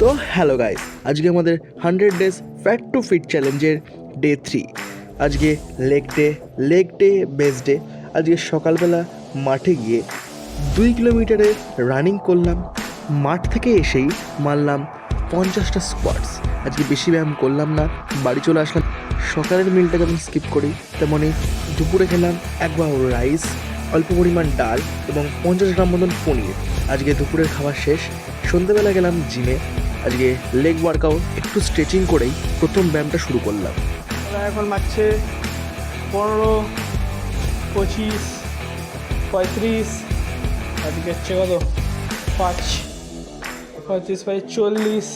তো hello guys, আজকে আমাদের 100 ডেজ ফ্যাট টু ফিট চ্যালেঞ্জের ডে 3। আজকে লেগ ডে বেস ডে। আজকে সকালবেলা মাঠে গিয়ে 2 কিলোমিটারের রানিং করলাম। মাঠ থেকে এসেই মারলাম 50টা স্কোয়াটস। আজকে বেশি ব্যায়াম করলাম না, বাড়ি চলে আসলাম। সকালের মিলটা যেমন স্কিপ করি তেমনই দুপুরে খেলাম এক বাউল রাইস, অল্প পরিমাণ ডাল এবং 50 গ্রাম মতন পনির। আজকে দুপুরের খাবার শেষ, সন্ধ্যেবেলা গেলাম জিমে। আজকে লেগ ওয়ার্কআউট, একটু স্ট্রেচিং করেই প্রথম ব্যায়ামটা শুরু করলাম। এখন মারছে 15, 25, 35, আজকে হচ্ছে কত 5, 35, 40,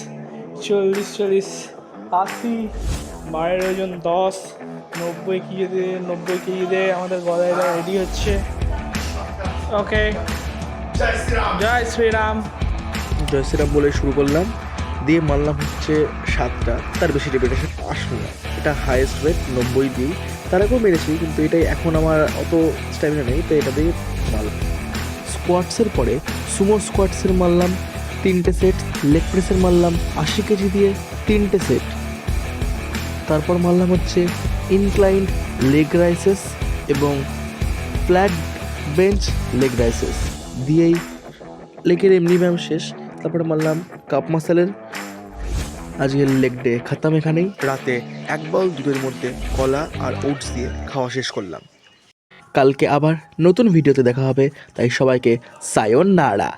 40, 80, বারের ওজন 10, 90 কেজিতে আমাদের গলায় রেডি হচ্ছে। ওকে, জয় শ্রীরাম জয় শ্রীরাম বলে শুরু করলাম, দিয়ে মারলাম হচ্ছে 7টা। তার বেশি রেপিটেশন আসলো না। এটা হাইয়েস্ট ওয়েট 90 দিই। তার আগেও মেরেছি, কিন্তু এটাই এখন আমার অত স্ট্যামিনা নেই, তো এটা দিয়ে মারলাম। স্কোয়াটসের পরে সুমো স্কোয়াটসের মারলাম 3টে সেট। লেগ প্রেসের মারলাম 80 কেজি দিয়ে 3টে সেট। তারপর মারলাম হচ্ছে ইনক্লাইন্ড লেগ রাইসেস এবং ফ্ল্যাট বেঞ্চ লেগ রাইসেস। দিয়েই লেগের এমনি ব্যায়াম শেষ। তারপরে মারলাম কাপ মাসেলের। আজকের লেগ ডে খাতাম এখানেই। রাতে 1 বাউল দুধের মধ্যে কলা আর ওটস দিয়ে খাওয়া শেষ করলাম। কালকে আবার নতুন ভিডিওতে দেখা হবে, তাই সবাইকে সায়োনারা।